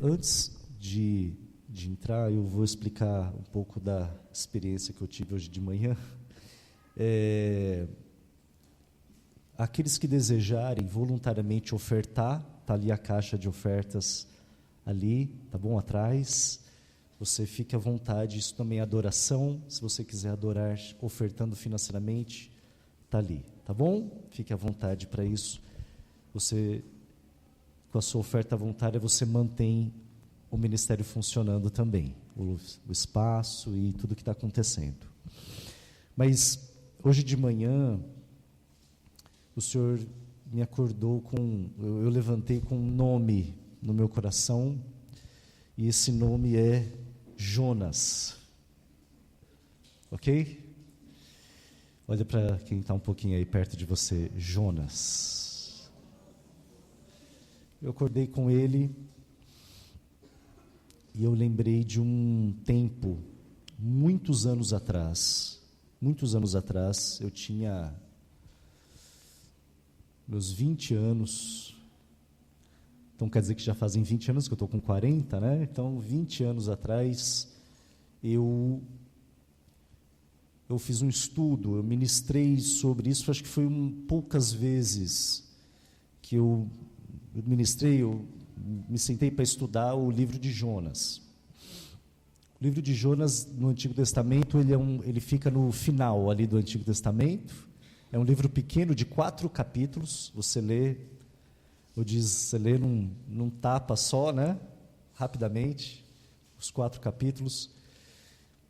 Antes de entrar, eu vou explicar um pouco da experiência que eu tive hoje de manhã. Aqueles que desejarem voluntariamente ofertar, está ali a caixa de ofertas, ali, tá bom, atrás. Você fique à vontade, isso também é adoração. Se você quiser adorar ofertando financeiramente, está ali, tá bom? Fique à vontade para isso. Você, com a sua oferta voluntária, você mantém o ministério funcionando também, o espaço e tudo que está acontecendo. Mas hoje de manhã, o Senhor me acordou eu levantei com um nome no meu coração, e esse nome é Jonas. Ok? Olha para quem está um pouquinho aí perto de você, Jonas. Eu acordei com ele, e eu lembrei de um tempo, muitos anos atrás, eu tinha meus 20 anos, então quer dizer que já fazem 20 anos que eu estou com 40, né? Então, 20 anos atrás, eu fiz um estudo, eu ministrei sobre isso, acho que foi poucas vezes que eu ministrei, eu me sentei para estudar o livro de Jonas. O livro de Jonas, no Antigo Testamento, ele fica no final ali do Antigo Testamento. É um livro pequeno, de 4 capítulos, você lê num tapa só, né? Rapidamente, os 4 capítulos.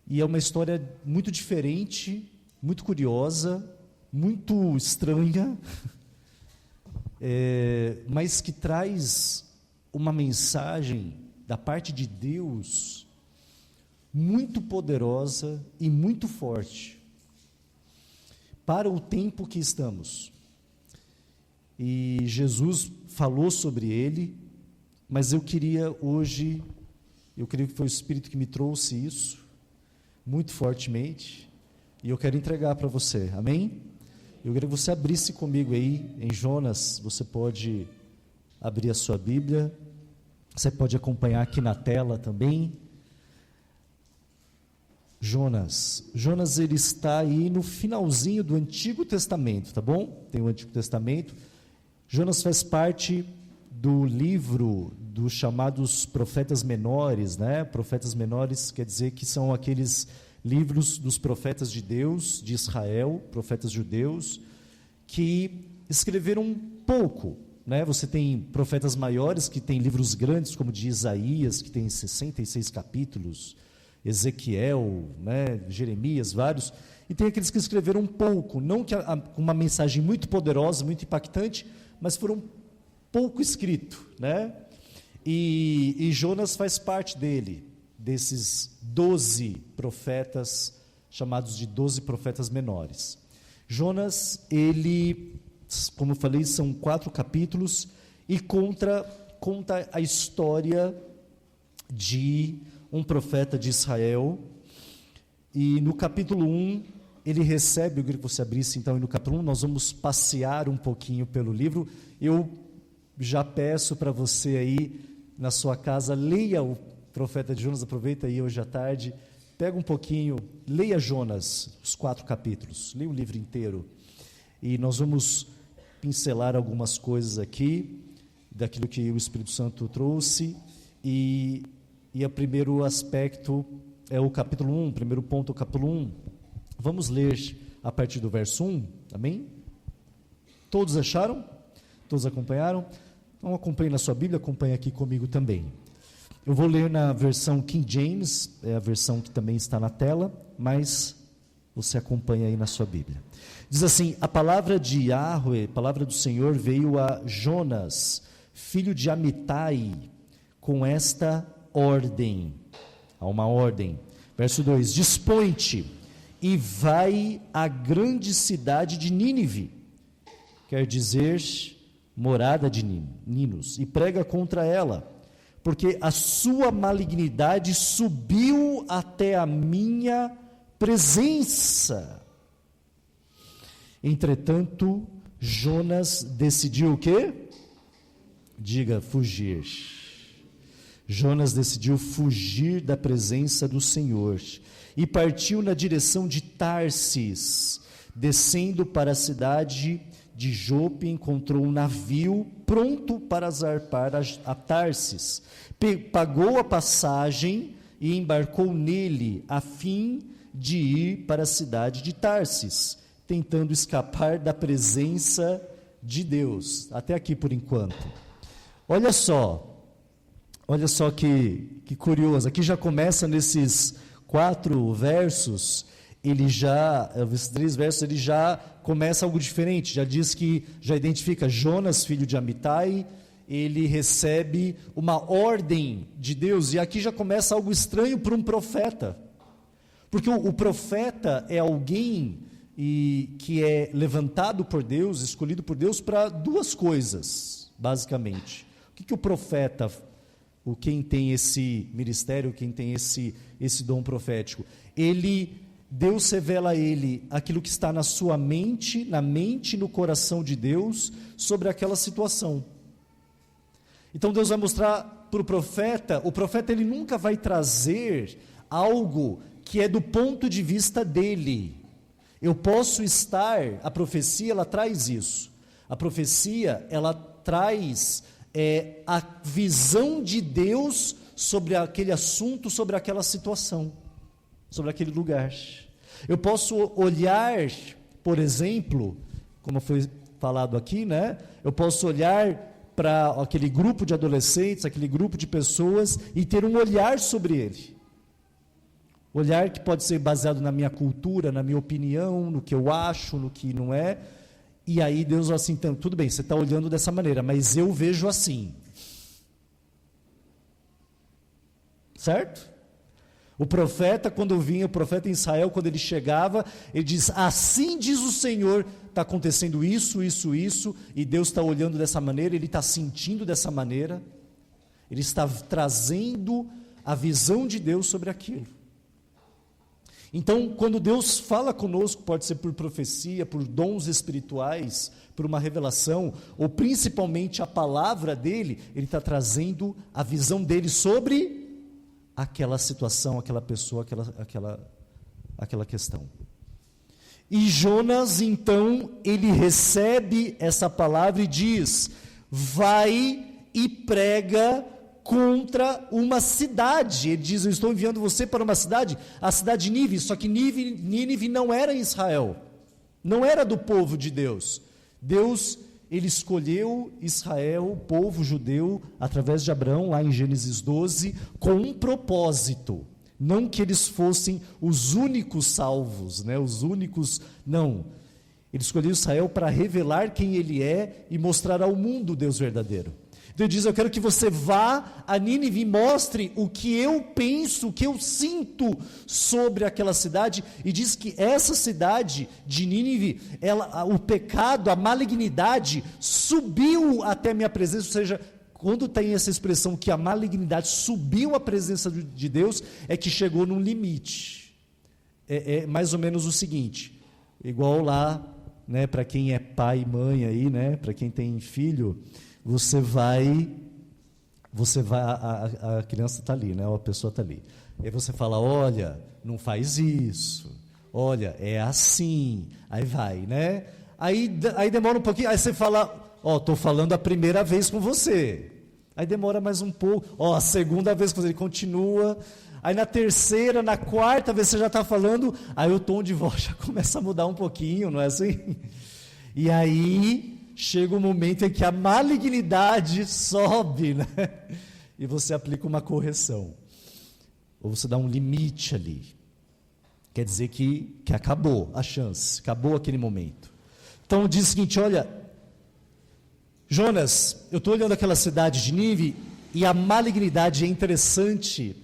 E é uma história muito diferente, muito curiosa, muito estranha, mas que traz uma mensagem da parte de Deus muito poderosa e muito forte para o tempo que estamos. E Jesus falou sobre ele, mas eu creio que foi o Espírito que me trouxe isso, muito fortemente, e eu quero entregar para você, amém? Eu queria que você abrisse comigo aí, em Jonas. Você pode abrir a sua Bíblia, você pode acompanhar aqui na tela também. Jonas, ele está aí no finalzinho do Antigo Testamento, tá bom? Tem o Antigo Testamento. Jonas faz parte do livro dos chamados profetas menores, né? Profetas menores quer dizer que são aqueles livros dos profetas de Deus, de Israel, profetas judeus, que escreveram pouco, né? Você tem profetas maiores que têm livros grandes, como de Isaías, que tem 66 capítulos, Ezequiel, né? Jeremias, vários, e tem aqueles que escreveram pouco, não com uma mensagem muito poderosa, muito impactante, mas foram pouco escrito, né? E Jonas faz parte desses 12 profetas, chamados de 12 profetas menores. Jonas, ele, como eu falei, são 4 capítulos, e conta a história de um profeta de Israel. E no capítulo 1, ele recebe, eu queria que você abrisse então no capítulo 1, nós vamos passear um pouquinho pelo livro. Eu já peço para você aí, na sua casa, leia o profeta de Jonas, aproveita aí hoje à tarde, pega um pouquinho, leia Jonas, os 4 capítulos, leia o livro inteiro, e nós vamos pincelar algumas coisas aqui, daquilo que o Espírito Santo trouxe, e o primeiro aspecto é o capítulo 1, primeiro ponto, o capítulo 1, vamos ler a partir do verso 1, amém? Todos acharam? Todos acompanharam? Então acompanhe na sua Bíblia, acompanhe aqui comigo também. Eu vou ler na versão King James, é a versão que também está na tela, mas você acompanha aí na sua Bíblia. Diz assim: a palavra de Yahweh, palavra do Senhor, veio a Jonas, filho de Amitai, com esta ordem. Há uma ordem. Verso 2: dispõe-te e vai à grande cidade de Nínive, quer dizer, morada de Ninos, e prega contra ela, porque a sua malignidade subiu até a minha presença. Entretanto, Jonas decidiu o quê? Diga, fugir. Jonas decidiu fugir da presença do Senhor e partiu na direção de Tarsis. Descendo para a cidade de Jope, encontrou um navio pronto para zarpar a Tarsis. Pagou a passagem e embarcou nele, a fim de ir para a cidade de Tarsis, tentando escapar da presença de Deus. Até aqui por enquanto. Olha só que curioso. Aqui já começa nesses 4 versos, esses 3 versos, ele já começa algo diferente. Já identifica Jonas, filho de Amitai. Ele recebe uma ordem de Deus, e aqui já começa algo estranho para um profeta, porque o profeta é alguém que é levantado por Deus, escolhido por Deus para 2 coisas, basicamente. O que o profeta, quem tem esse ministério, quem tem esse dom profético, Deus revela a ele aquilo que está na sua mente, e no coração de Deus, sobre aquela situação. Então Deus vai mostrar para o profeta ele nunca vai trazer algo que é do ponto de vista dele. A profecia ela traz isso. A profecia ela traz a visão de Deus sobre aquele assunto, sobre aquela situação, sobre aquele lugar. Eu posso olhar, por exemplo, como foi falado aqui, né? Eu posso olhar para aquele grupo de adolescentes, aquele grupo de pessoas, e ter um olhar sobre ele. Olhar que pode ser baseado na minha cultura, na minha opinião, no que eu acho, no que não é. E aí Deus vai assim, então, tudo bem, você está olhando dessa maneira, mas eu vejo assim. Certo? O profeta, quando vinha, o profeta em Israel, quando ele chegava, ele diz, assim diz o Senhor, está acontecendo isso, e Deus está olhando dessa maneira, ele está sentindo dessa maneira, ele está trazendo a visão de Deus sobre aquilo. Então, quando Deus fala conosco, pode ser por profecia, por dons espirituais, por uma revelação, ou principalmente a palavra dele, ele está trazendo a visão dele sobre aquela situação, aquela pessoa, aquela questão. E Jonas, então, ele recebe essa palavra e diz, vai e prega contra uma cidade. Ele diz, eu estou enviando você para uma cidade, a cidade de Nínive, só que Nínive não era Israel, não era do povo de Deus. Deus, ele escolheu Israel, o povo judeu, através de Abraão, lá em Gênesis 12, com um propósito, não que eles fossem os únicos salvos, né? Não, ele escolheu Israel para revelar quem ele é e mostrar ao mundo o Deus verdadeiro. Então ele diz, eu quero que você vá a Nínive e mostre o que eu penso, o que eu sinto sobre aquela cidade, e diz que essa cidade de Nínive, o pecado, a malignidade, subiu até a minha presença, ou seja, quando tem essa expressão que a malignidade subiu à presença de Deus, é que chegou num limite. É mais ou menos o seguinte, igual lá, né, para quem é pai e mãe aí, né, para quem tem filho, a criança está ali, né, a pessoa está ali, aí você fala, olha, não faz isso, olha, é assim, aí vai, né, aí demora um pouquinho, aí você fala, estou falando a primeira vez com você, aí demora mais um pouco, a segunda vez que ele continua, aí na terceira, na quarta vez você já está falando, aí o tom de voz já começa a mudar um pouquinho, não é assim? E aí chega um momento em que a malignidade sobe, né? E você aplica uma correção, ou você dá um limite ali, quer dizer que acabou a chance, acabou aquele momento. Então diz o seguinte, olha, Jonas, eu estou olhando aquela cidade de Nínive, e a malignidade é interessante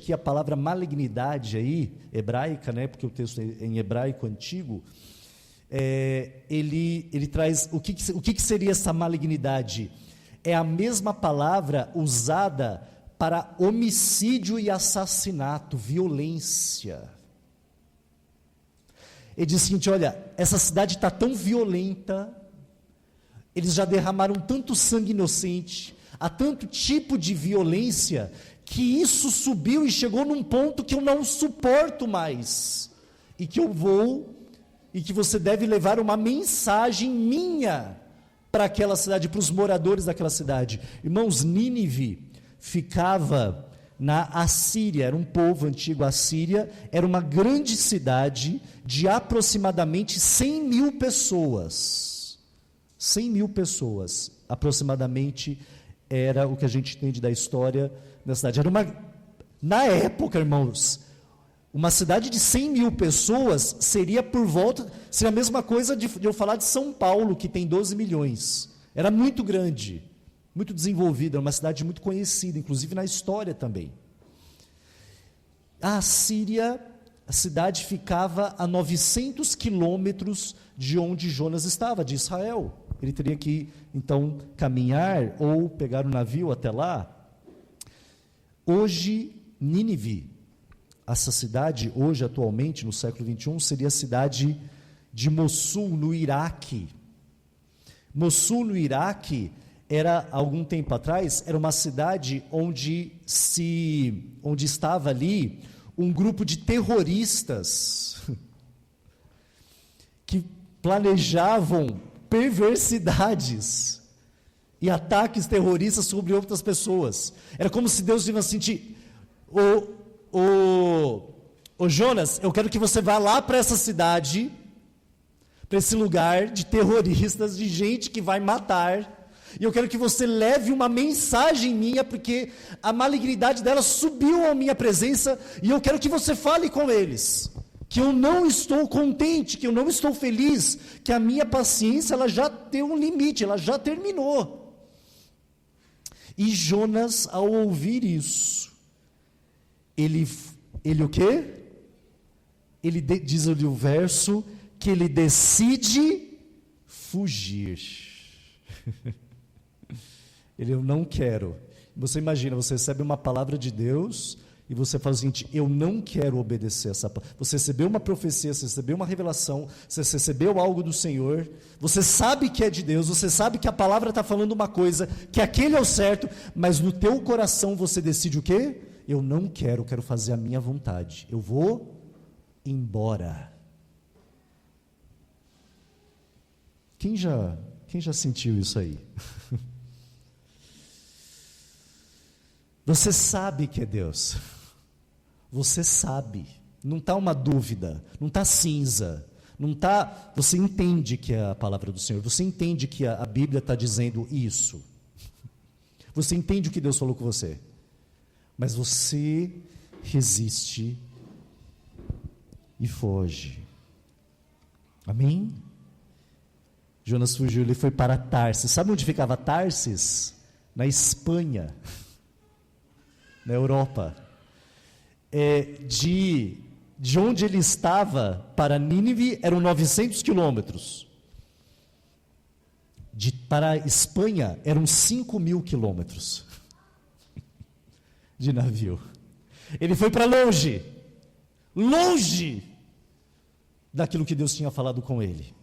que a palavra malignidade aí, hebraica, né, porque o texto é em hebraico antigo, ele traz, o que seria essa malignidade? É a mesma palavra usada para homicídio e assassinato, violência. Ele diz o seguinte, olha, essa cidade está tão violenta, eles já derramaram tanto sangue inocente, há tanto tipo de violência, que isso subiu e chegou num ponto que eu não suporto mais, e que eu vou, e que você deve levar uma mensagem minha para aquela cidade, para os moradores daquela cidade. Irmãos, Nínive ficava na Assíria, era um povo antigo. A Assíria era uma grande cidade de aproximadamente 100 mil pessoas. 100 mil pessoas, aproximadamente, era o que a gente entende da história da cidade. Era na época, irmãos, uma cidade de 100 mil pessoas seria a mesma coisa de eu falar de São Paulo, que tem 12 milhões. Era muito grande, muito desenvolvida, uma cidade muito conhecida, inclusive na história também. A Síria, a cidade ficava a 900 quilômetros de onde Jonas estava, de Israel. Ele teria que, então, caminhar ou pegar um navio até lá. Hoje, Nínive, essa cidade, hoje, atualmente, no século 21, seria a cidade de Mossul, no Iraque. Mossul, no Iraque, era, algum tempo atrás, era uma cidade onde estava ali um grupo de terroristas que planejavam perversidades e ataques terroristas sobre outras pessoas. Era como se Deus tivesse assim, ô Jonas, eu quero que você vá lá para essa cidade, para esse lugar de terroristas, de gente que vai matar, e eu quero que você leve uma mensagem minha, porque a malignidade dela subiu à minha presença, e eu quero que você fale com eles, que eu não estou contente, que eu não estou feliz, que a minha paciência ela já tem um limite, ela já terminou. E Jonas, ao ouvir isso, ele o quê? Diz ali o verso, que ele decide fugir. Eu não quero. Você imagina, você recebe uma palavra de Deus e você fala o seguinte: eu não quero obedecer essa palavra. Você recebeu uma profecia, você recebeu uma revelação, você recebeu algo do Senhor, você sabe que é de Deus, você sabe que a palavra está falando uma coisa, que aquele é o certo, mas no teu coração você decide o quê? Eu não quero, quero fazer a minha vontade, eu vou embora. Quem já sentiu isso aí? Você sabe que é Deus, você sabe, não está uma dúvida, não está cinza, você entende que é a palavra do Senhor, você entende que a Bíblia está dizendo isso, você entende o que Deus falou com você, mas você resiste e foge. Amém? Jonas fugiu, ele foi para Tarsis. Sabe onde ficava Tarsis? Na Espanha, na Europa. De onde ele estava para Nínive eram 900 quilômetros. Para a Espanha eram 5 mil quilômetros de navio. Ele foi para longe daquilo que Deus tinha falado com ele.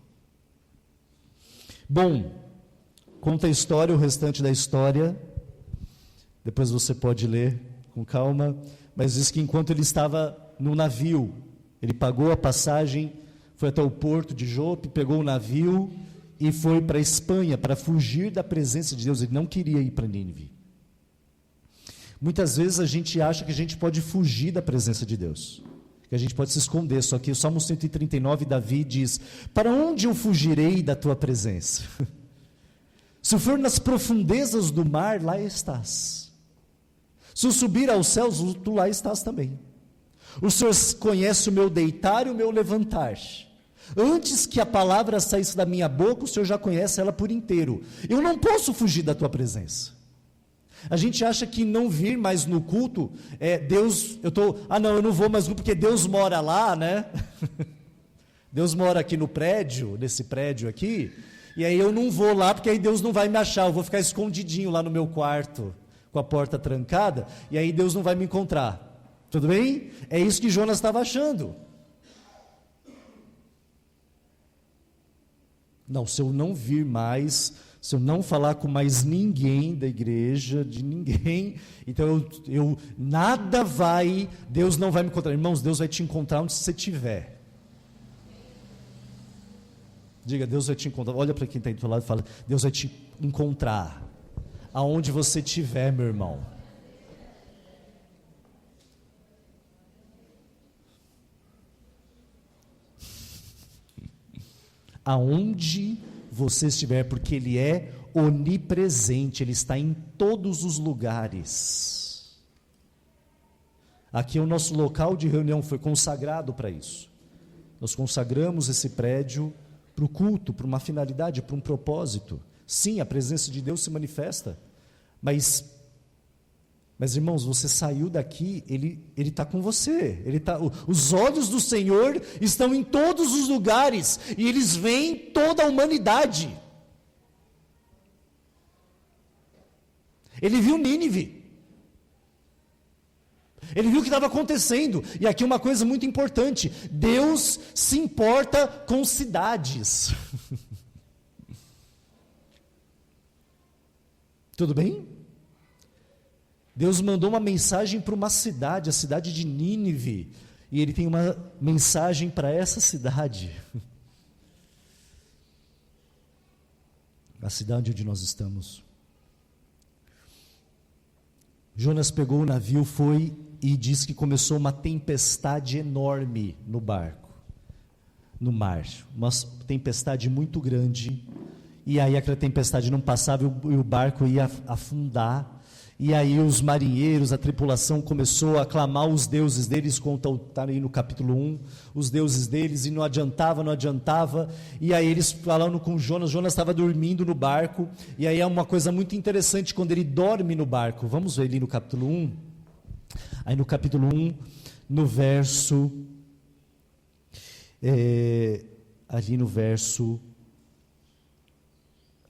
Bom, conta a história, o restante da história, depois você pode ler com calma, mas diz que enquanto ele estava no navio, ele pagou a passagem, foi até o porto de Jope, pegou o navio e foi para a Espanha, para fugir da presença de Deus. Ele não queria ir para Nínive. Muitas vezes a gente acha que a gente pode fugir da presença de Deus, que a gente pode se esconder, só que o Salmo 139, Davi diz: para onde eu fugirei da tua presença? Se eu for nas profundezas do mar, lá estás. Se eu subir aos céus, tu lá estás também. O Senhor conhece o meu deitar e o meu levantar. Antes que a palavra saísse da minha boca, o Senhor já conhece ela por inteiro. Eu não posso fugir da tua presença. A gente acha que não vir mais no culto, Deus, eu não vou mais no culto porque Deus mora lá, né? Deus mora aqui no prédio, nesse prédio aqui, e aí eu não vou lá porque aí Deus não vai me achar, eu vou ficar escondidinho lá no meu quarto, com a porta trancada, e aí Deus não vai me encontrar. Tudo bem? É isso que Jonas estava achando. Não, se eu não vir mais, Se eu não falar com mais ninguém da igreja, de ninguém, então Deus não vai me encontrar. Irmãos, Deus vai te encontrar onde você estiver. Diga, Deus vai te encontrar. Olha para quem está do teu lado e fala, Deus vai te encontrar aonde você estiver, meu irmão. Aonde você estiver, porque Ele é onipresente, Ele está em todos os lugares. Aqui é o nosso local de reunião, foi consagrado para isso. Nós consagramos esse prédio para o culto, para uma finalidade, para um propósito. Sim, a presença de Deus se manifesta, mas irmãos, você saiu daqui, Ele está com você, os olhos do Senhor estão em todos os lugares, e eles veem toda a humanidade. Ele viu Nínive, ele viu o que estava acontecendo, e aqui uma coisa muito importante, Deus se importa com cidades. Tudo bem? Deus mandou uma mensagem para uma cidade, a cidade de Nínive, e Ele tem uma mensagem para essa cidade, a cidade onde nós estamos. Jonas pegou o navio, foi e disse que começou uma tempestade enorme no barco, no mar, uma tempestade muito grande, e aí aquela tempestade não passava e o barco ia afundar. E aí os marinheiros, a tripulação começou a clamar os deuses deles, está aí no capítulo 1, os deuses deles, e não adiantava, e aí eles falando com Jonas estava dormindo no barco, e aí é uma coisa muito interessante quando ele dorme no barco, vamos ver ali no capítulo 1, aí no capítulo 1, no verso, ali no verso,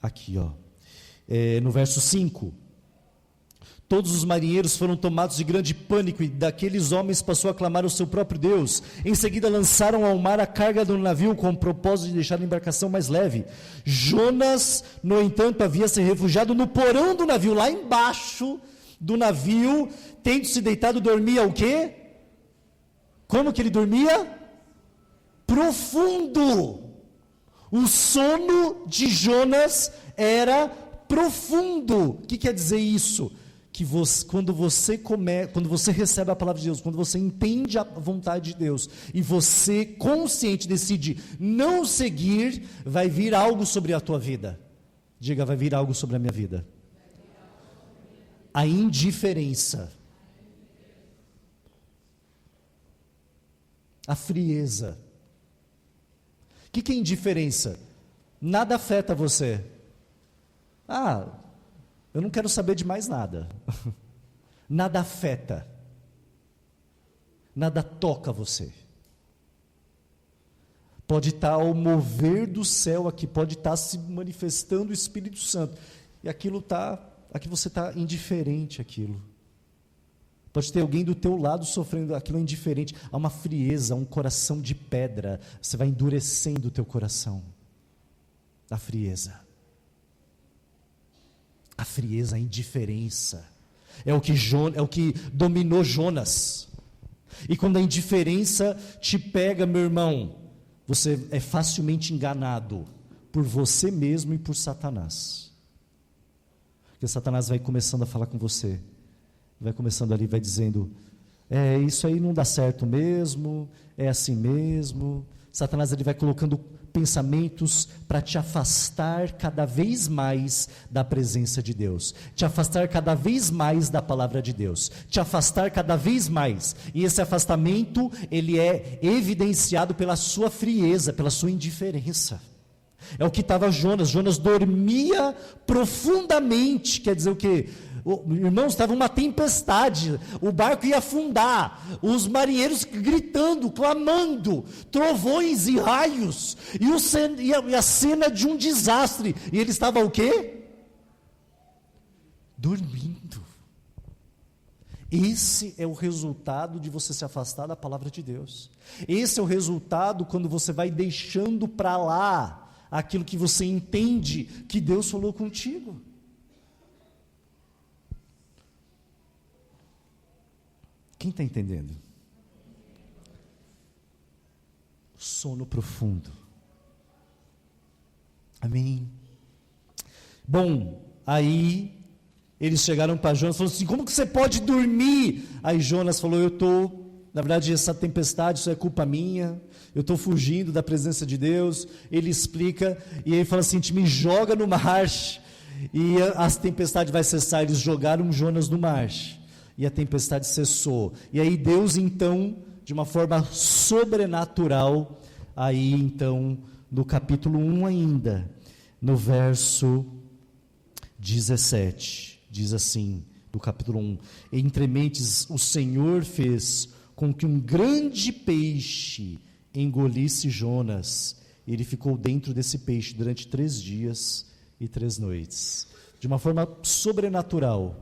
aqui ó, no verso 5, todos os marinheiros foram tomados de grande pânico, e daqueles homens passou a clamar ao seu próprio Deus. Em seguida lançaram ao mar a carga do navio, com o propósito de deixar a embarcação mais leve. Jonas, no entanto, havia se refugiado no porão do navio, lá embaixo do navio, tendo se deitado, dormia o quê? Como que ele dormia? Profundo. O sono de Jonas era profundo. O que quer dizer isso? Que quando você recebe a palavra de Deus, quando você entende a vontade de Deus, e você consciente decide não seguir, vai vir algo sobre a tua vida. Diga, vai vir algo sobre a minha vida. A indiferença, a frieza. O que é indiferença? Nada afeta você. Eu não quero saber de mais nada. Nada afeta. Nada toca você. Pode estar ao mover do céu aqui, pode estar se manifestando o Espírito Santo, e aqui você está indiferente àquilo. Pode ter alguém do teu lado sofrendo, aquilo é indiferente. Há uma frieza, um coração de pedra, você vai endurecendo o teu coração. A frieza, a indiferença, é o que dominou Jonas. E quando a indiferença te pega, meu irmão, você é facilmente enganado por você mesmo e por Satanás. Porque Satanás vai começando a falar com você, vai começando ali, vai dizendo, isso aí não dá certo mesmo, é assim mesmo. Satanás ele vai colocando pensamentos para te afastar cada vez mais da presença de Deus, te afastar cada vez mais da palavra de Deus, te afastar cada vez mais, e esse afastamento, ele é evidenciado pela sua frieza, pela sua indiferença. É o que estava Jonas dormia profundamente, quer dizer o quê? Irmãos, estava uma tempestade, o barco ia afundar, os marinheiros gritando, clamando, trovões e raios, e a cena de um desastre, e ele estava o quê? Dormindo. Esse é o resultado de você se afastar da palavra de Deus. Esse é o resultado quando você vai deixando para lá àquilo que você entende que Deus falou contigo. Quem está entendendo? Sono profundo. Amém? Bom, aí eles chegaram para Jonas e falaram assim: como que você pode dormir? Aí Jonas falou: na verdade essa tempestade, isso é culpa minha, eu estou fugindo da presença de Deus. Ele explica, e ele fala assim: me joga no mar, e a tempestade vai cessar. Eles jogaram Jonas no mar, e a tempestade cessou. E aí Deus então, de uma forma sobrenatural, aí então, no capítulo 1 ainda, no verso 17, diz assim, do capítulo 1: entre mentes o Senhor fez com que um grande peixe engolisse Jonas. Ele ficou dentro desse peixe durante 3 dias e 3 noites. De uma forma sobrenatural,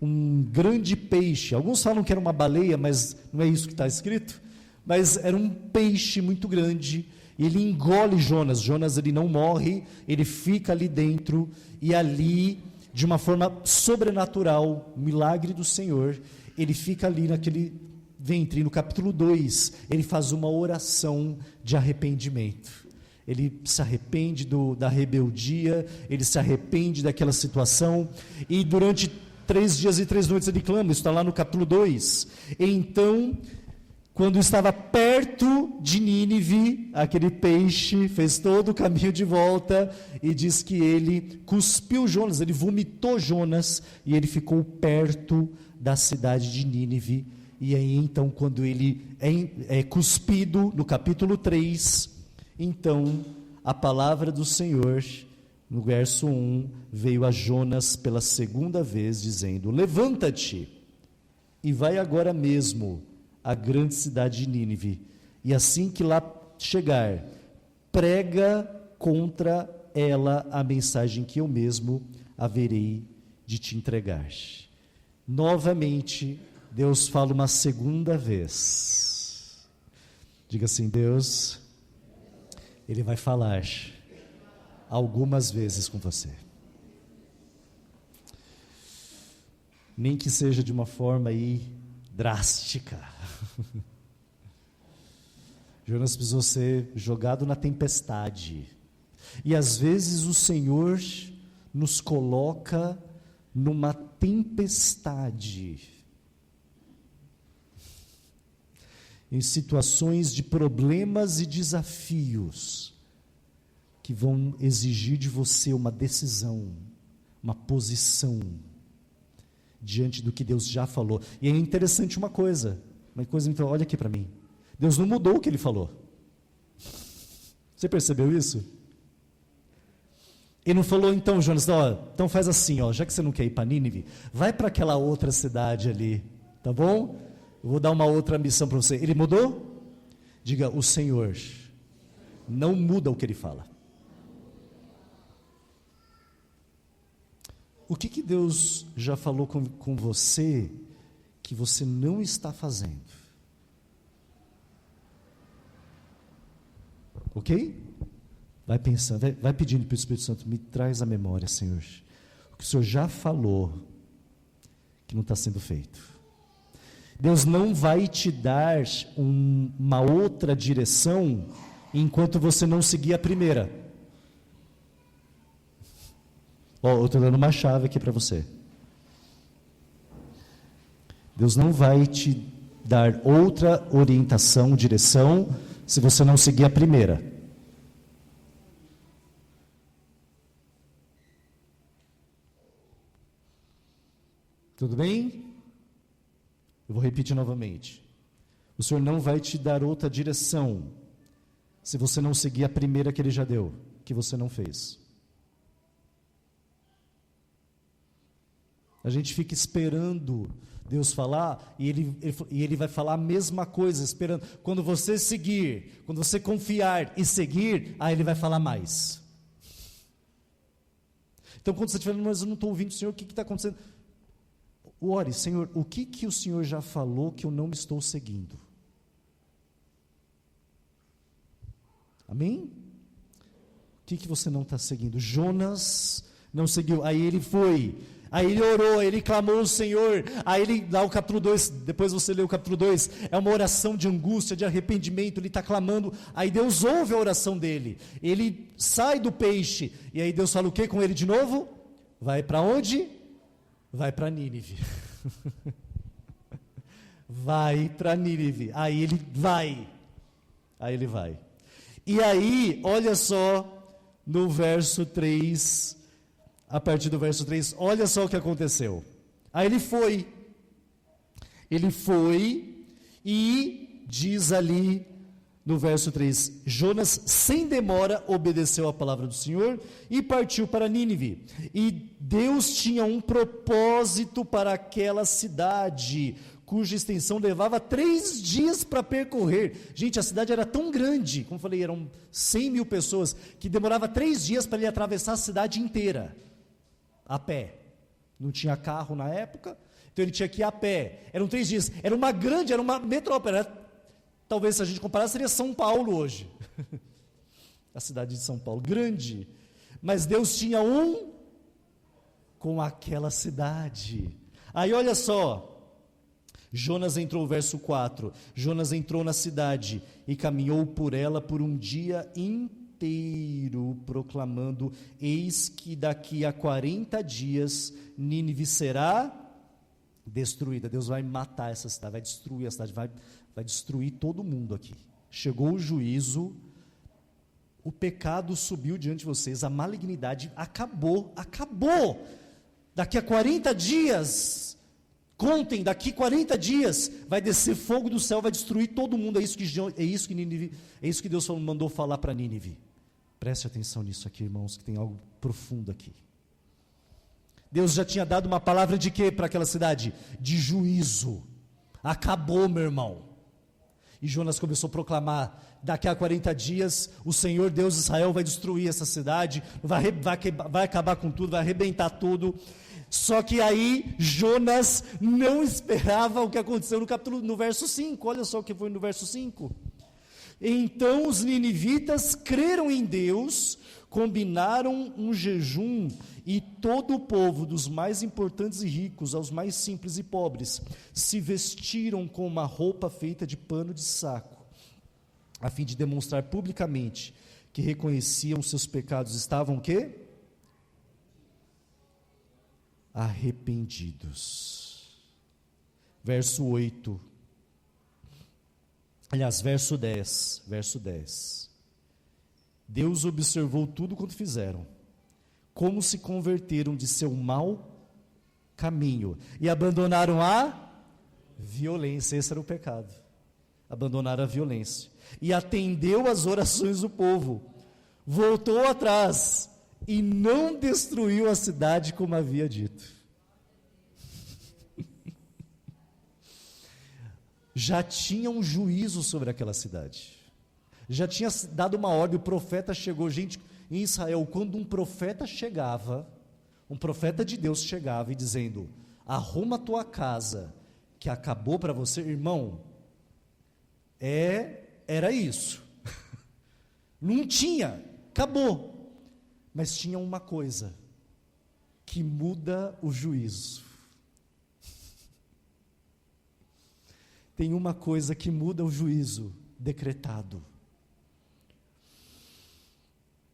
um grande peixe, alguns falam que era uma baleia, mas não é isso que está escrito, mas era um peixe muito grande, e ele engole Jonas. Jonas, ele não morre, ele fica ali dentro, e ali, de uma forma sobrenatural, milagre do Senhor, ele fica ali naquele ventre. No capítulo 2, ele faz uma oração de arrependimento. Ele se arrepende da rebeldia, ele se arrepende daquela situação, e durante 3 dias e 3 noites ele clama. Isso está lá no capítulo 2. Então, quando estava perto de Nínive, aquele peixe fez todo o caminho de volta, e diz que ele cuspiu Jonas, ele vomitou Jonas, e ele ficou perto da cidade de Nínive. E aí então, quando ele é cuspido, no capítulo 3, então a palavra do Senhor, no verso 1, veio a Jonas pela segunda vez, dizendo: levanta-te e vai agora mesmo à grande cidade de Nínive, e assim que lá chegar, prega contra ela a mensagem que eu mesmo haverei de te entregar. Novamente, Deus fala uma segunda vez. Diga assim: Deus, Ele vai falar algumas vezes com você. Nem que seja de uma forma aí drástica. Jonas precisou ser jogado na tempestade. E às vezes o Senhor nos coloca numa tempestade, em situações de problemas e desafios, que vão exigir de você uma decisão, uma posição, diante do que Deus já falou. E é interessante uma coisa, então, olha aqui para mim, Deus não mudou o que Ele falou. Você percebeu isso? Ele não falou: então Jonas, então faz assim, já que você não quer ir para Nínive, vai para aquela outra cidade ali, tá bom? Eu vou dar uma outra missão para você. Ele mudou? Diga: o Senhor não muda o que Ele fala. O que Deus já falou com você que você não está fazendo? Ok? Vai pensando, vai pedindo para o Espírito Santo: me traz a memória, Senhor, o que o Senhor já falou que não está sendo feito. Deus não vai te dar uma outra direção enquanto você não seguir a primeira. Eu estou dando uma chave aqui para você. Deus não vai te dar outra orientação, direção, se você não seguir a primeira. Tudo bem? Eu vou repetir novamente. O Senhor não vai te dar outra direção, se você não seguir a primeira que Ele já deu, que você não fez. A gente fica esperando Deus falar, e ele vai falar a mesma coisa, esperando. Quando você seguir, quando você confiar e seguir, aí Ele vai falar mais. Então, quando você estiver falando: mas eu não estou ouvindo o Senhor, o que está acontecendo? Ore: Senhor, o que o Senhor já falou que eu não estou seguindo? Amém? O que você não está seguindo? Jonas não seguiu, aí ele foi, aí ele orou, aí ele clamou ao Senhor, aí ele, lá o capítulo 2, depois você lê o capítulo 2, é uma oração de angústia, de arrependimento, ele está clamando, aí Deus ouve a oração dele, ele sai do peixe, e aí Deus fala o que com ele de novo? Vai para onde? Vai para Nínive. Vai para Nínive, aí ele vai, e aí, olha só, no verso 3, a partir do verso 3, olha só o que aconteceu, aí ele foi, e diz ali, no verso 3, Jonas sem demora obedeceu a palavra do Senhor, e partiu para Nínive, e Deus tinha um propósito para aquela cidade, cuja extensão levava 3 dias para percorrer. Gente, a cidade era tão grande, como falei, eram 100 mil pessoas, que demorava 3 dias para ele atravessar a cidade inteira, a pé. Não tinha carro na época, então ele tinha que ir a pé. Eram 3 dias, era uma metrópole, talvez se a gente comparar, seria São Paulo hoje. A cidade de São Paulo, grande. Mas Deus tinha um com aquela cidade. Aí olha só, Jonas entrou, verso 4, Jonas entrou na cidade e caminhou por ela por um dia inteiro, proclamando, eis que daqui a 40 dias Nínive será destruída. Deus vai matar essa cidade, vai destruir a cidade, vai destruir todo mundo aqui. Chegou o juízo, o pecado subiu diante de vocês, a malignidade acabou, daqui a 40 dias, contem, daqui 40 dias, vai descer fogo do céu, vai destruir todo mundo, é isso que Deus mandou falar para Nínive. Preste atenção nisso aqui, irmãos, que tem algo profundo aqui. Deus já tinha dado uma palavra de quê para aquela cidade? De juízo. Acabou, meu irmão. E Jonas começou a proclamar, daqui a 40 dias, o Senhor Deus de Israel vai destruir essa cidade, vai acabar com tudo, vai arrebentar tudo. Só que aí, Jonas não esperava o que aconteceu no verso 5, olha só o que foi no verso 5. Então os ninivitas creram em Deus, combinaram um jejum, e todo o povo, dos mais importantes e ricos aos mais simples e pobres, se vestiram com uma roupa feita de pano de saco, a fim de demonstrar publicamente que reconheciam seus pecados, estavam o quê? Arrependidos. Verso 8, aliás, verso 10, Deus observou tudo quanto fizeram, como se converteram de seu mau caminho, e abandonaram a violência, esse era o pecado, abandonaram a violência, e atendeu às orações do povo, voltou atrás, e não destruiu a cidade como havia dito. Já tinha um juízo sobre aquela cidade, já tinha dado uma ordem, o profeta chegou. Gente, em Israel, quando um profeta chegava, um profeta de Deus chegava e dizendo, arruma a tua casa, que acabou para você, irmão, era isso, não tinha, acabou. Mas tinha uma coisa que muda o juízo. Tem uma coisa que muda o juízo decretado: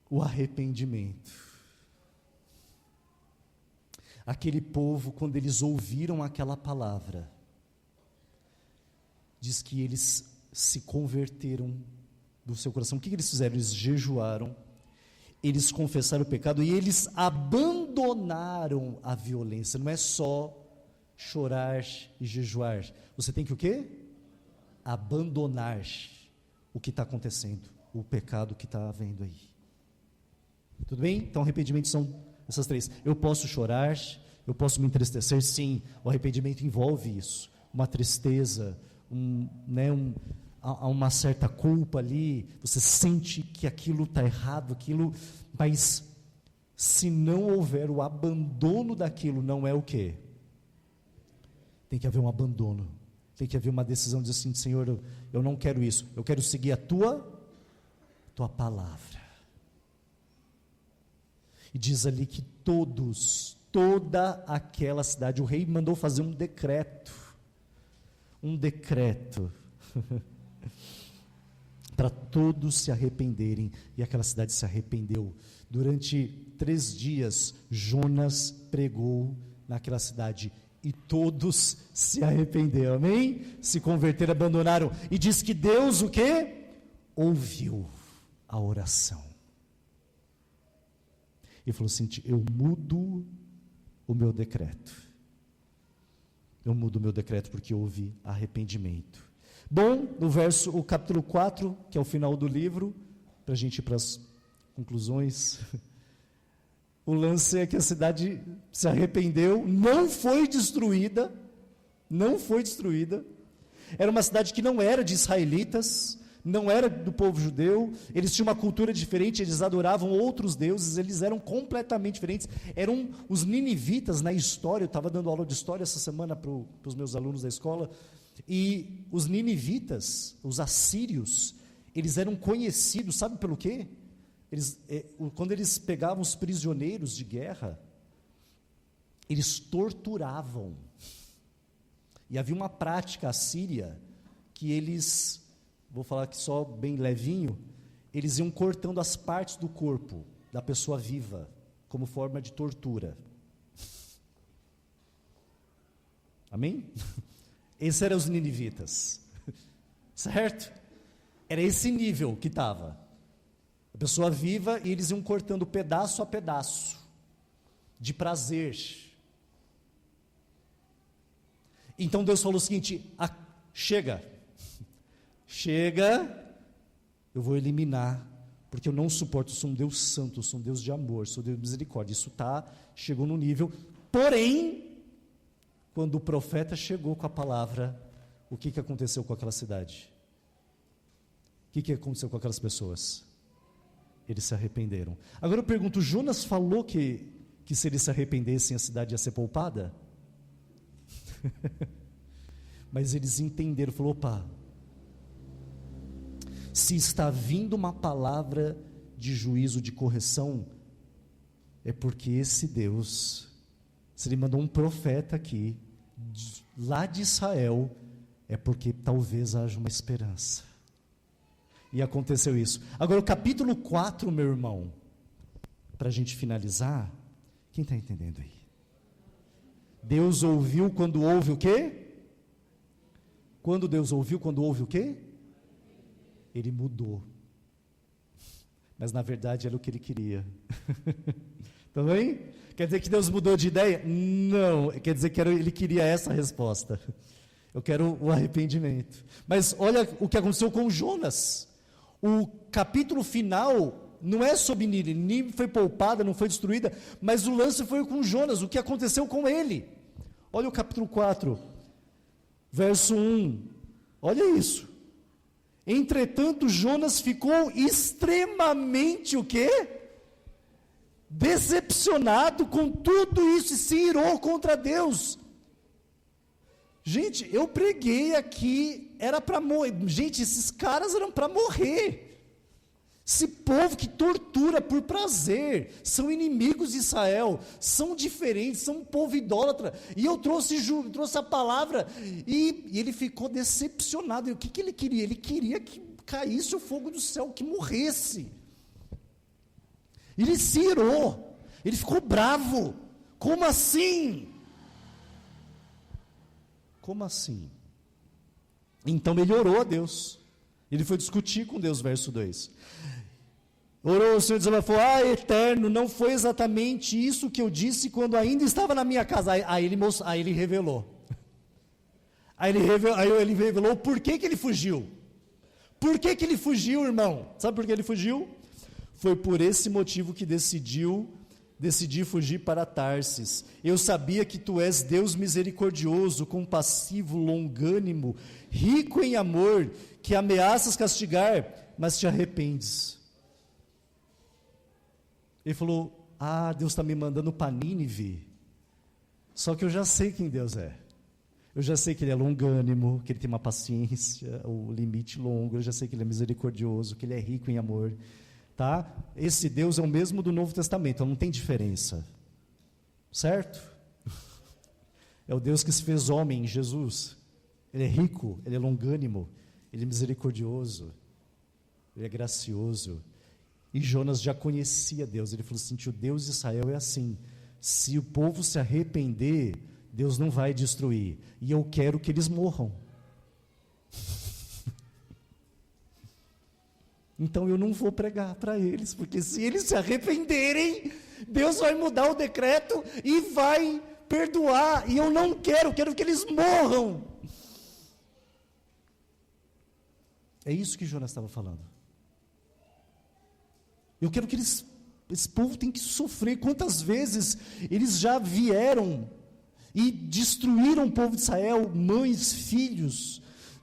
o arrependimento. Aquele povo, quando eles ouviram aquela palavra, diz que eles se converteram do seu coração. O que eles fizeram? Eles jejuaram, eles confessaram o pecado e eles abandonaram a violência. Não é só chorar e jejuar, você tem que o quê? Abandonar o que está acontecendo, o pecado que está havendo aí. Tudo bem? Então arrependimento são essas 3. Eu posso chorar, eu posso me entristecer, sim, o arrependimento envolve isso, uma tristeza, há uma certa culpa ali, você sente que aquilo está errado, mas se não houver o abandono daquilo, não é o quê? Tem que haver um abandono, tem que haver uma decisão de dizer assim, Senhor, eu não quero isso, eu quero seguir a tua palavra. E diz ali que toda aquela cidade, o rei mandou fazer um decreto, para todos se arrependerem, e aquela cidade se arrependeu. Durante 3 dias, Jonas pregou naquela cidade, e todos se arrependeram, amém? Se converteram, abandonaram, e diz que Deus o quê? Ouviu a oração, e falou assim, eu mudo o meu decreto, porque houve arrependimento. Bom, o capítulo 4, que é o final do livro, para a gente ir para as conclusões, o lance é que a cidade se arrependeu, não foi destruída, era uma cidade que não era de israelitas, não era do povo judeu, eles tinham uma cultura diferente, eles adoravam outros deuses, eles eram completamente diferentes, eram os ninivitas na história. Eu estava dando aula de história essa semana para os meus alunos da escola, e os ninivitas, os assírios, eles eram conhecidos, sabe pelo quê? Quando eles pegavam os prisioneiros de guerra, eles torturavam, e havia uma prática assíria, que eles, vou falar aqui só bem levinho, eles iam cortando as partes do corpo da pessoa viva, como forma de tortura. Amém? Esses eram os ninivitas, certo? Era esse nível que estava, a pessoa viva, e eles iam cortando pedaço a pedaço, de prazer. Então Deus falou o seguinte, chega, eu vou eliminar, porque eu não suporto, eu sou um Deus santo, eu sou um Deus de amor, sou um Deus de misericórdia, isso chegou no nível. Porém, quando o profeta chegou com a palavra, o que aconteceu com aquela cidade? O que aconteceu com aquelas pessoas? Eles se arrependeram. Agora eu pergunto, Jonas falou que se eles se arrependessem, a cidade ia ser poupada? Mas eles entenderam, falou, opa, se está vindo uma palavra de juízo, de correção, é porque esse Deus, se Ele mandou um profeta aqui, lá de Israel, é porque talvez haja uma esperança. E aconteceu isso. Agora o capítulo 4, meu irmão, para a gente finalizar, quem está entendendo aí? Deus ouviu quando houve o quê? Quando Deus ouviu, quando houve o quê? Ele mudou. Mas na verdade era o que Ele queria. Tá bem? Quer dizer que Deus mudou de ideia? Não, quer dizer que Ele queria essa resposta. Eu quero o arrependimento. Mas olha o que aconteceu com Jonas. O capítulo final não é sobre Nínive. Nínive foi poupada, não foi destruída, mas o lance foi com Jonas, o que aconteceu com ele. Olha o capítulo 4, verso 1. Olha isso. Entretanto, Jonas ficou extremamente o quê? Decepcionado com tudo isso e se irou contra Deus. Gente, eu preguei aqui, era para morrer. Gente, esses caras eram para morrer. Esse povo que tortura por prazer, são inimigos de Israel, são diferentes, são um povo idólatra. E eu trouxe a palavra, e ele ficou decepcionado. E o que ele queria? Ele queria que caísse o fogo do céu, que morresse. Ele se irou, ele ficou bravo. Como assim? Como assim? Então ele orou a Deus. Ele foi discutir com Deus, verso 2. Orou, o Senhor desabafou, Eterno, não foi exatamente isso que eu disse quando ainda estava na minha casa. Aí ele revelou. Aí ele revelou por que ele fugiu. Por que ele fugiu, irmão? Sabe por que ele fugiu? Foi por esse motivo que decidi fugir para Tarsis. Eu sabia que tu és Deus misericordioso, compassivo, longânimo, rico em amor, que ameaças castigar, mas te arrependes. Ele falou, Deus está me mandando para Nínive, só que eu já sei quem Deus é. Eu já sei que Ele é longânimo, que Ele tem uma paciência, o limite longo, eu já sei que Ele é misericordioso, que Ele é rico em amor, tá? Esse Deus é o mesmo do Novo Testamento, não tem diferença, certo? É o Deus que se fez homem em Jesus. Ele é rico, ele é longânimo, ele é misericordioso, ele é gracioso. E Jonas já conhecia Deus. Ele falou assim: o Deus de Israel é assim, se o povo se arrepender, Deus não vai destruir, e eu quero que eles morram. Então eu não vou pregar para eles, porque se eles se arrependerem, Deus vai mudar o decreto e vai perdoar, e eu não quero que eles morram. É isso que Jonas estava falando. Eu quero que esse povo tem que sofrer. Quantas vezes eles já vieram e destruíram o povo de Israel, mães, filhos,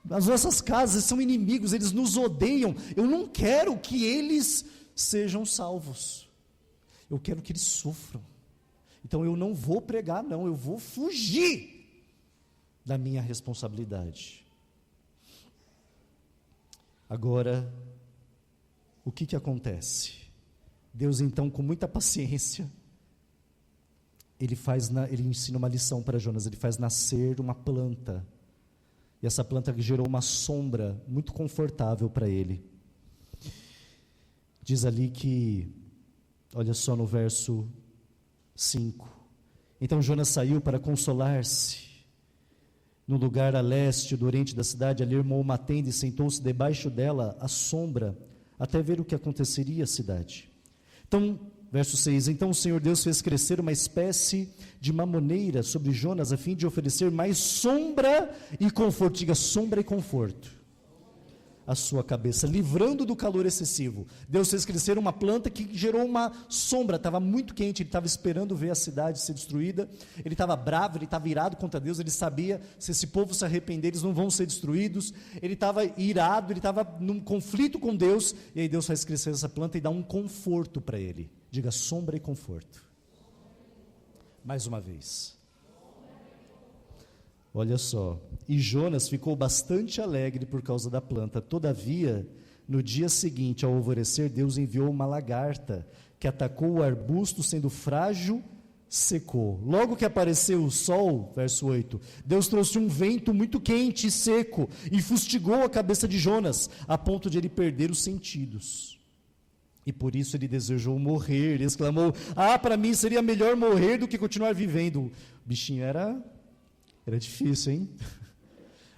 as nossas casas, são inimigos, eles nos odeiam. Eu não quero que eles sejam salvos, eu quero que eles sofram. Então eu não vou pregar, não, eu vou fugir da minha responsabilidade. Agora, o que acontece? Deus então, com muita paciência, ele ensina uma lição para Jonas. Ele faz nascer uma planta, e essa planta gerou uma sombra muito confortável para ele. Diz ali que, olha só no verso 5, então Jonas saiu para consolar-se no lugar a leste do oriente da cidade. Ali armou uma tenda e sentou-se debaixo dela à sombra, até ver o que aconteceria à cidade. Então, verso 6, então o Senhor Deus fez crescer uma espécie de mamoneira sobre Jonas, a fim de oferecer mais sombra e conforto. Diga, sombra e conforto a sua cabeça, livrando do calor excessivo. Deus fez crescer uma planta que gerou uma sombra. Estava muito quente, ele estava esperando ver a cidade ser destruída, ele estava bravo, ele estava irado contra Deus, ele sabia, se esse povo se arrepender, eles não vão ser destruídos. Ele estava irado, ele estava num conflito com Deus, e aí Deus faz crescer essa planta e dá um conforto para ele. Diga, sombra e conforto. Mais uma vez. Olha só, e Jonas ficou bastante alegre por causa da planta. Todavia, no dia seguinte, ao alvorecer, Deus enviou uma lagarta, que atacou o arbusto, sendo frágil, secou. Logo que apareceu o sol, verso 8, Deus trouxe um vento muito quente e seco, e fustigou a cabeça de Jonas, a ponto de ele perder os sentidos. E por isso ele desejou morrer, ele exclamou: para mim seria melhor morrer do que continuar vivendo. O bichinho era difícil, hein?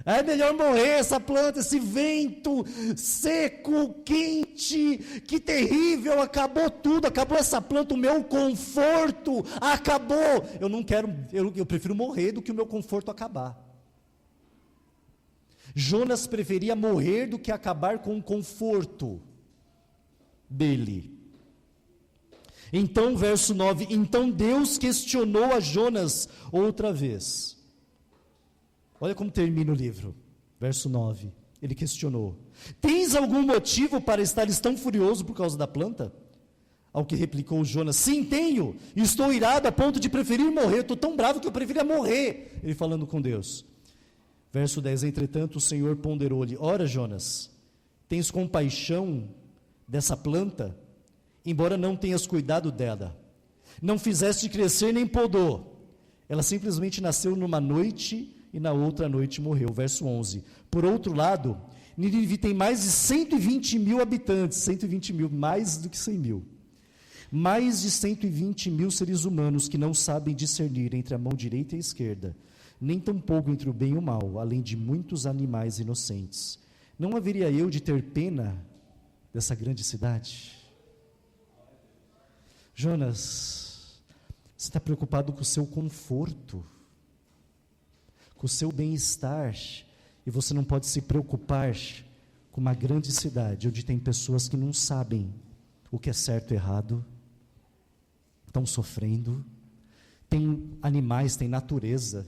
É melhor morrer, essa planta, esse vento seco, quente, que terrível, acabou tudo, acabou essa planta, o meu conforto acabou. Eu não quero, eu prefiro morrer do que o meu conforto acabar. Jonas preferia morrer do que acabar com o conforto dele. Então, verso 9, então Deus questionou a Jonas outra vez. Olha como termina o livro, verso 9, ele questionou: tens algum motivo para estares tão furioso por causa da planta? Ao que replicou Jonas: sim, tenho, estou irado a ponto de preferir morrer, estou tão bravo que eu preferia morrer. Ele falando com Deus. Verso 10, entretanto o Senhor ponderou-lhe: ora Jonas, tens compaixão dessa planta, embora não tenhas cuidado dela, não fizeste crescer nem podou, ela simplesmente nasceu numa noite e na outra noite morreu. Verso 11, por outro lado, Nínive tem mais de 120 mil habitantes, 120 mil, mais do que 100 mil, mais de 120 mil seres humanos que não sabem discernir entre a mão direita e a esquerda, nem tampouco entre o bem e o mal, além de muitos animais inocentes. Não haveria eu de ter pena dessa grande cidade? Jonas, você está preocupado com o seu conforto, com o seu bem-estar, e você não pode se preocupar com uma grande cidade, onde tem pessoas que não sabem o que é certo e errado, estão sofrendo, tem animais, tem natureza,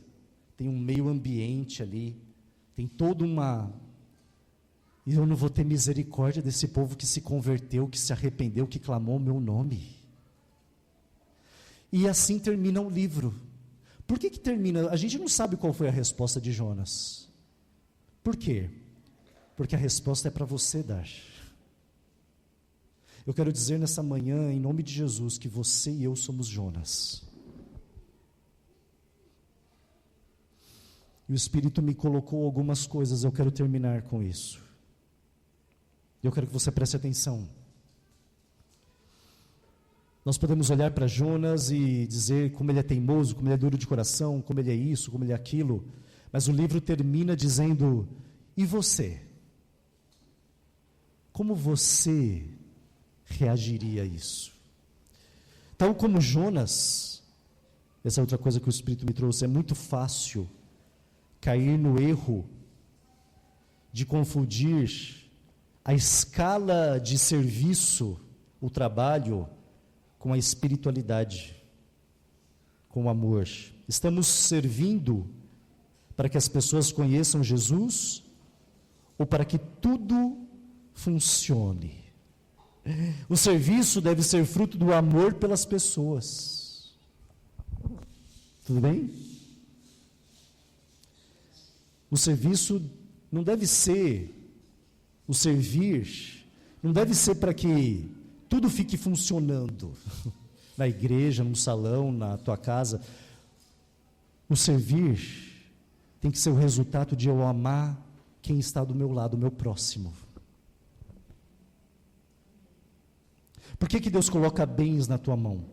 tem um meio ambiente ali, tem toda uma... E eu não vou ter misericórdia desse povo que se converteu, que se arrependeu, que clamou o meu nome. E assim termina o livro. Por que termina? A gente não sabe qual foi a resposta de Jonas. Por quê? Porque a resposta é para você dar. Eu quero dizer nessa manhã, em nome de Jesus, que você e eu somos Jonas. E o Espírito me colocou algumas coisas, eu quero terminar com isso. Eu quero que você preste atenção. Nós podemos olhar para Jonas e dizer como ele é teimoso, como ele é duro de coração, como ele é isso, como ele é aquilo, mas o livro termina dizendo: e você? Como você reagiria a isso? Tal como Jonas, essa é outra coisa que o Espírito me trouxe, é muito fácil cair no erro de confundir a escala de serviço, o trabalho, com a espiritualidade, com o amor. Estamos servindo para que as pessoas conheçam Jesus ou para que tudo funcione? O serviço deve ser fruto do amor pelas pessoas. Tudo bem? O serviço não deve ser, o servir, não deve ser para que tudo fique funcionando, na igreja, no salão, na tua casa. O servir tem que ser o resultado de eu amar quem está do meu lado, o meu próximo. Por que Deus coloca bens na tua mão?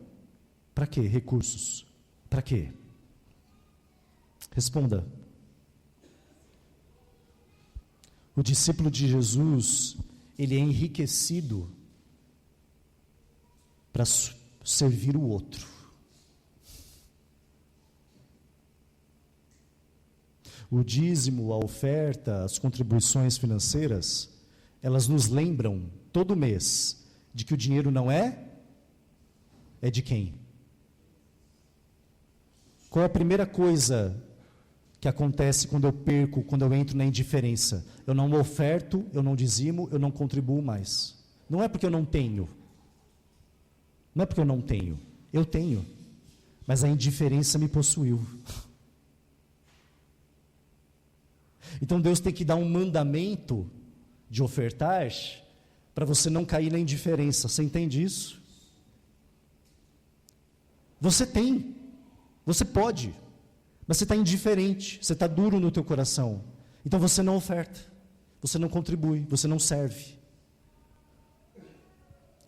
Para quê? Recursos. Para quê? Responda. O discípulo de Jesus, ele é enriquecido para servir o outro. O dízimo, a oferta, as contribuições financeiras, elas nos lembram todo mês de que o dinheiro não é de quem? Qual é a primeira coisa que acontece quando eu perco, quando eu entro na indiferença? Eu não oferto, eu não dizimo, eu não contribuo mais. Não é porque eu não tenho. Não é porque eu não tenho. Eu tenho. Mas a indiferença me possuiu. Então Deus tem que dar um mandamento de ofertar para você não cair na indiferença. Você entende isso? Você tem. Você pode. Mas você está indiferente, você está duro no teu coração. Então você não oferta, você não contribui, você não serve.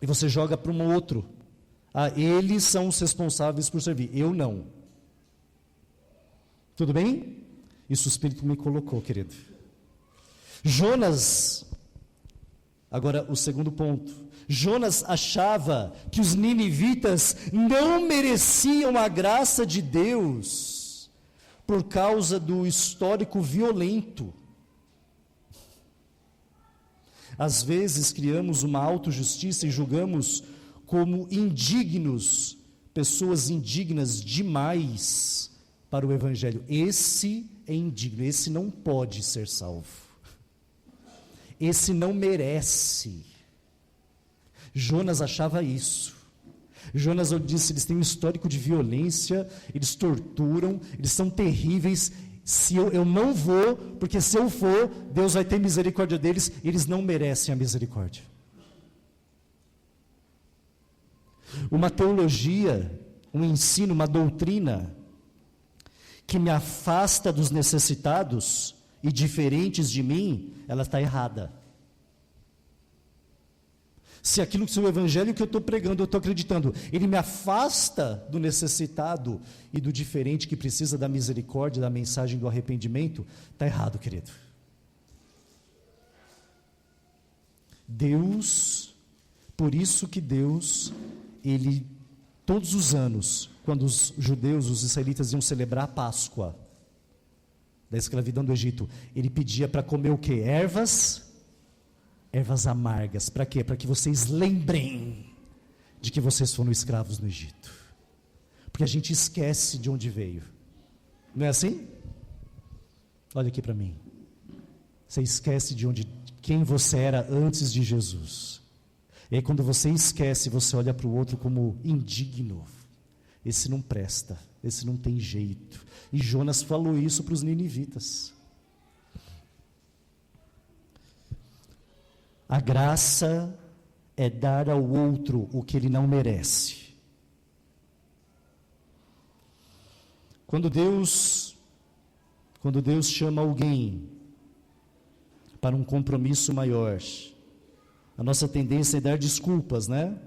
E você joga para um outro. Ah, eles são os responsáveis por servir, eu não. Tudo bem? Isso o Espírito me colocou, querido. Jonas, agora o segundo ponto. Jonas achava que os ninivitas não mereciam a graça de Deus por causa do histórico violento. Às vezes criamos uma autojustiça e julgamos como indignos, pessoas indignas demais para o Evangelho. Esse é indigno, esse não pode ser salvo. Esse não merece. Jonas achava isso. Jonas disse: eles têm um histórico de violência, eles torturam, eles são terríveis. Se eu não vou, porque se eu for, Deus vai ter misericórdia deles. Eles não merecem a misericórdia. Uma teologia, um ensino, uma doutrina que me afasta dos necessitados e diferentes de mim, ela está errada. Se aquilo que o evangelho que eu estou pregando, eu estou acreditando, ele me afasta do necessitado e do diferente que precisa da misericórdia, da mensagem do arrependimento, está errado, querido. Deus, por isso que Deus, ele, todos os anos, quando os judeus, os israelitas iam celebrar a Páscoa da escravidão do Egito, ele pedia para comer o quê? Ervas amargas. Para quê? Para que vocês lembrem de que vocês foram escravos no Egito. Porque a gente esquece de onde veio. Não é assim? Olha aqui para mim. Você esquece quem você era antes de Jesus. E aí quando você esquece, você olha para o outro como indigno. Esse não presta, esse não tem jeito. E Jonas falou isso para os ninivitas. A graça é dar ao outro o que ele não merece. Quando Deus chama alguém para um compromisso maior, a nossa tendência é dar desculpas, né?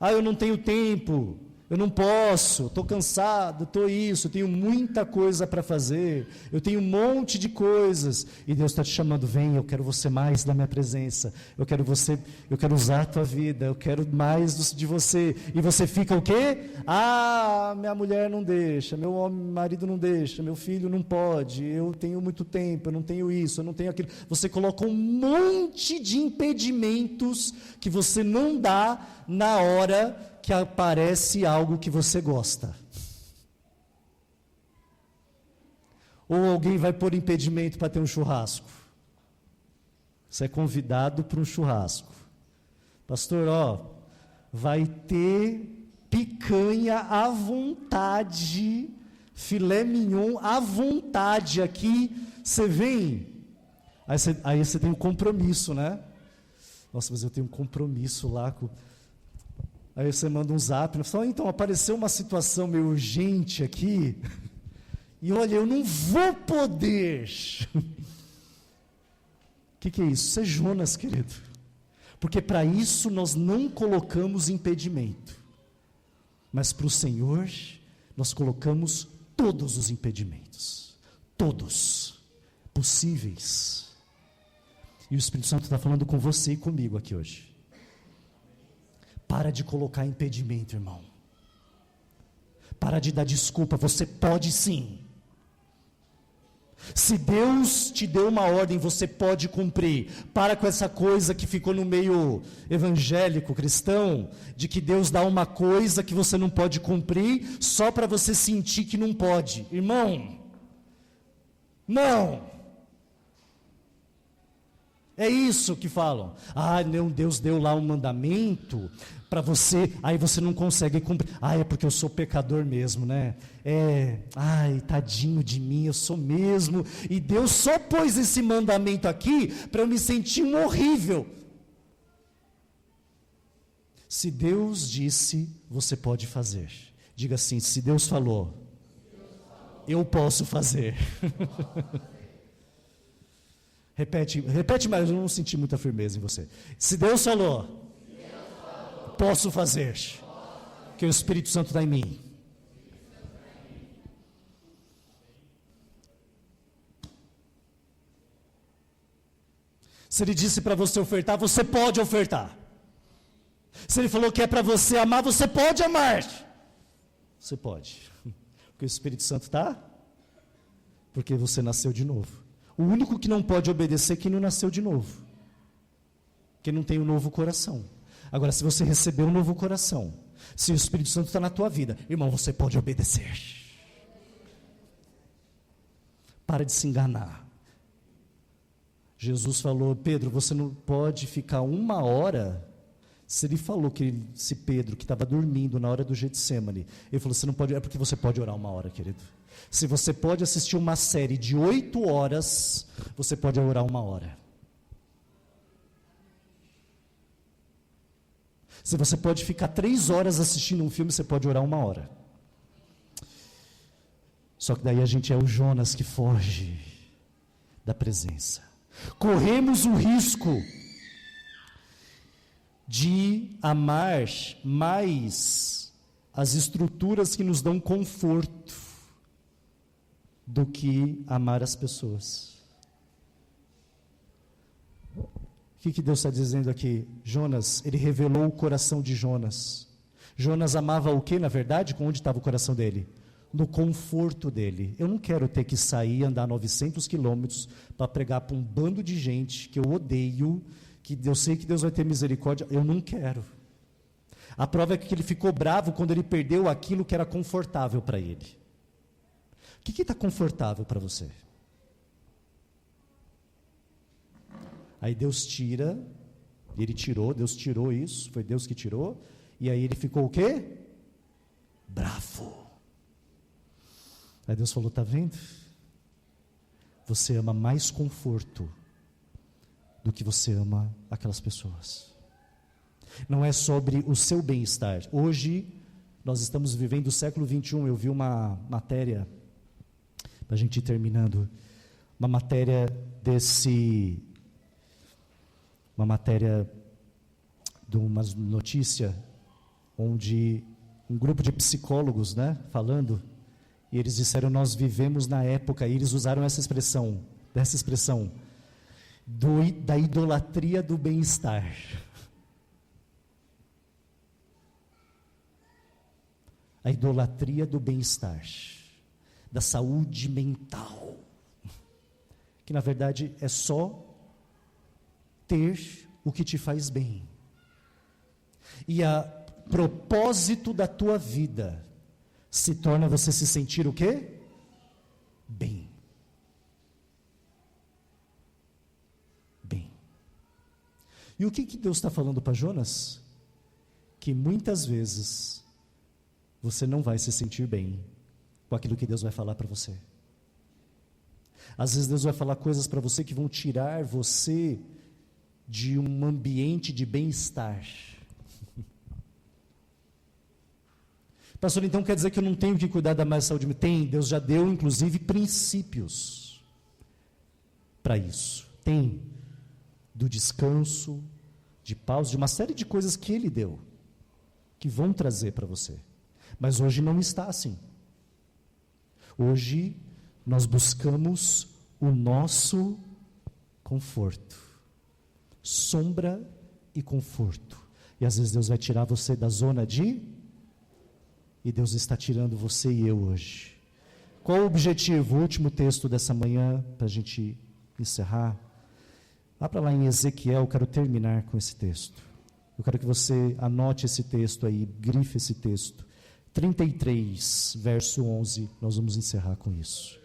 Eu não tenho tempo, eu não posso, estou cansado, estou isso, eu tenho muita coisa para fazer, eu tenho um monte de coisas, e Deus está te chamando, vem, eu quero você mais da minha presença, eu quero usar a tua vida, eu quero mais de você, e você fica o quê? Minha mulher não deixa, meu marido não deixa, meu filho não pode, eu tenho muito tempo, eu não tenho isso, eu não tenho aquilo, você coloca um monte de impedimentos que você não dá na hora que aparece algo que você gosta. Ou alguém vai pôr impedimento para ter um churrasco. Você é convidado para um churrasco. Pastor, vai ter picanha à vontade, filé mignon à vontade aqui, você vem? Aí você tem um compromisso, né? Nossa, mas eu tenho um compromisso lá com... Aí você manda um zap, e fala, então, apareceu uma situação meio urgente aqui, e olha, eu não vou poder. O que é isso? Isso é Jonas, querido. Porque para isso nós não colocamos impedimento, mas para o Senhor, nós colocamos todos os impedimentos, todos, possíveis. E o Espírito Santo está falando com você e comigo aqui hoje. Para de colocar impedimento, irmão. Para de dar desculpa, você pode sim. Se Deus te deu uma ordem, você pode cumprir. Para com essa coisa que ficou no meio evangélico, cristão, de que Deus dá uma coisa que você não pode cumprir, só para você sentir que não pode. Irmão, não. É isso que falam. Não, Deus deu lá um mandamento para você, aí você não consegue cumprir. É porque eu sou pecador mesmo, né? Tadinho de mim, eu sou mesmo. E Deus só pôs esse mandamento aqui para eu me sentir um horrível. Se Deus disse, você pode fazer. Diga assim, se Deus falou, eu posso fazer. Repete mais, eu não senti muita firmeza em você. Se Deus falou, posso fazer, porque o Espírito Santo está em mim. Se Ele disse para você ofertar, você pode ofertar. Se Ele falou que é para você amar, você pode amar. Você pode, porque o Espírito Santo está, porque você nasceu de novo. O único que não pode obedecer é quem não nasceu de novo, quem não tem um novo coração. Agora, se você recebeu um novo coração, se o Espírito Santo está na tua vida, irmão, você pode obedecer. Para de se enganar. Jesus falou, Pedro, você não pode ficar 1 hora. Se ele falou se Pedro, que estava dormindo na hora do Getsemane, ele falou, você não pode, é porque você pode orar 1 hora, querido. Se você pode assistir uma série de 8 horas, você pode orar 1 hora. Se você pode ficar 3 horas assistindo um filme, você pode orar 1 hora. Só que daí a gente é o Jonas que foge da presença. Corremos o risco de amar mais as estruturas que nos dão conforto do que amar as pessoas. O que Deus está dizendo aqui? Jonas, Ele revelou o coração de Jonas. Jonas amava o que, na verdade? Com onde estava o coração dele? No conforto dele. Eu não quero ter que sair e andar 900 quilômetros para pregar para um bando de gente que eu odeio, que eu sei que Deus vai ter misericórdia. Eu não quero. A prova é que ele ficou bravo quando ele perdeu aquilo que era confortável para ele. O que está confortável para você? Aí Deus tira, Deus tirou isso, foi Deus que tirou, e aí ele ficou o quê? Bravo. Aí Deus falou, está vendo? Você ama mais conforto do que você ama aquelas pessoas. não é sobre o seu bem-estar. Hoje, nós estamos vivendo o século XXI, eu vi uma matéria, para a gente ir terminando, uma matéria de uma notícia, onde um grupo de psicólogos, falando, e eles disseram, nós vivemos na época, e eles usaram essa expressão, da idolatria do bem-estar. A idolatria do bem-estar, da saúde mental, que na verdade é só ter o que te faz bem. E a propósito da tua vida se torna você se sentir o quê? Bem. Bem. E o que Deus está falando para Jonas? Que muitas vezes você não vai se sentir bem com aquilo que Deus vai falar para você. Às vezes Deus vai falar coisas para você que vão tirar você de um ambiente de bem-estar. Pastor, então quer dizer que eu não tenho que cuidar da minha saúde? Tem, Deus já deu inclusive princípios para isso. Tem, do descanso, de pausa, de uma série de coisas que Ele deu, que vão trazer para você. Mas hoje não está assim. Hoje nós buscamos o nosso conforto, sombra e conforto. E às vezes Deus vai tirar você da zona e Deus está tirando você e eu hoje. Qual o objetivo? O último texto dessa manhã, para a gente encerrar. Vá para lá em Ezequiel, eu quero terminar com esse texto. Eu quero que você anote esse texto aí, grife esse texto. 33, verso 11, nós vamos encerrar com isso.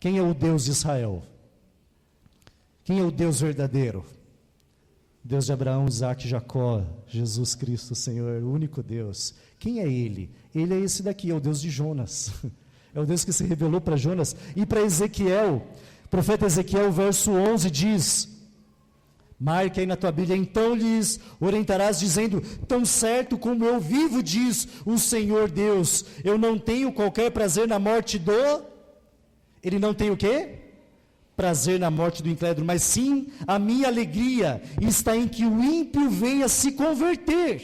Quem é o Deus de Israel? Quem é o Deus verdadeiro? Deus de Abraão, Isaac e Jacó, Jesus Cristo, Senhor, o único Deus. Quem é Ele? Ele é esse daqui, é o Deus de Jonas. É o Deus que se revelou para Jonas e para Ezequiel. O profeta Ezequiel, verso 11, diz, marque aí na tua Bíblia, então lhes orientarás dizendo, tão certo como eu vivo, diz o Senhor Deus, eu não tenho qualquer prazer na morte Ele não tem o quê? Prazer na morte do incrédulo, mas sim a minha alegria está em que o ímpio venha se converter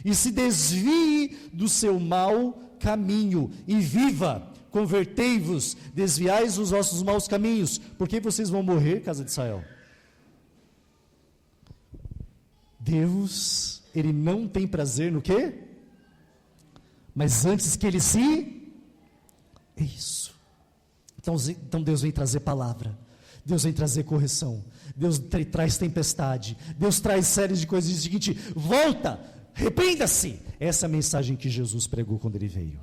e se desvie do seu mau caminho e viva. Convertei-vos, desviais os vossos maus caminhos, porque vocês vão morrer, casa de Israel. Deus, Ele não tem prazer no quê? Mas antes que Ele é isso. Então Deus vem trazer palavra, Deus vem trazer correção, Deus traz tempestade, Deus traz séries de coisas. Diz o seguinte, volta, arrependa-se. Essa é a mensagem que Jesus pregou quando Ele veio.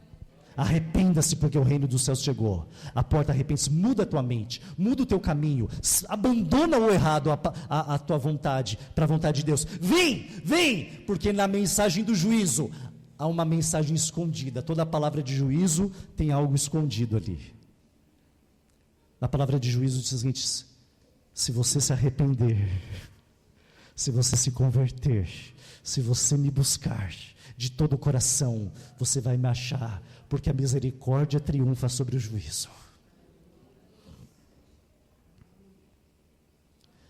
Arrependa-se porque o reino dos céus chegou. A porta, arrepende-se, muda a tua mente, muda o teu caminho, abandona o errado, a tua vontade, para a vontade de Deus. Vem, porque na mensagem do juízo, há uma mensagem escondida. Toda a palavra de juízo tem algo escondido ali. Na palavra de juízo diz o seguinte, se você se arrepender, se você se converter, se você me buscar de todo o coração, você vai me achar, porque a misericórdia triunfa sobre o juízo.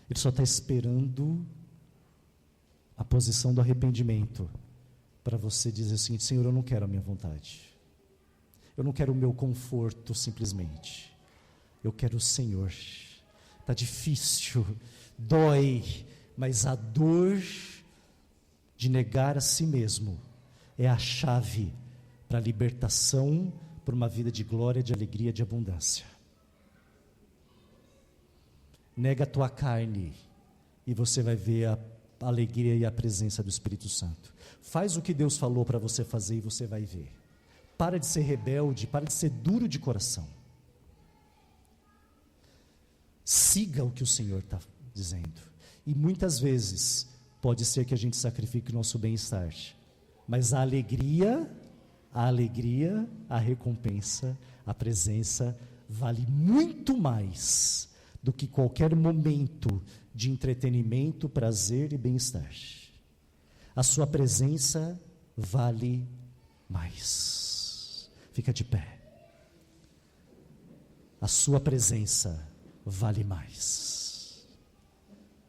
Ele só está esperando a posição do arrependimento, para você dizer o seguinte, Senhor, eu não quero a minha vontade, eu não quero o meu conforto simplesmente, eu quero o Senhor. Está difícil, dói, mas a dor de negar a si mesmo é a chave para a libertação, para uma vida de glória, de alegria, de abundância. Nega a tua carne e você vai ver a alegria e a presença do Espírito Santo. Faz o que Deus falou para você fazer e você vai ver. Para de ser rebelde, para de ser duro de coração. Siga o que o Senhor está dizendo. E muitas vezes pode ser que a gente sacrifique o nosso bem-estar, mas a alegria, a recompensa, a presença vale muito mais do que qualquer momento de entretenimento, prazer e bem-estar. A sua presença vale mais. Fica de pé. A sua presença vale mais.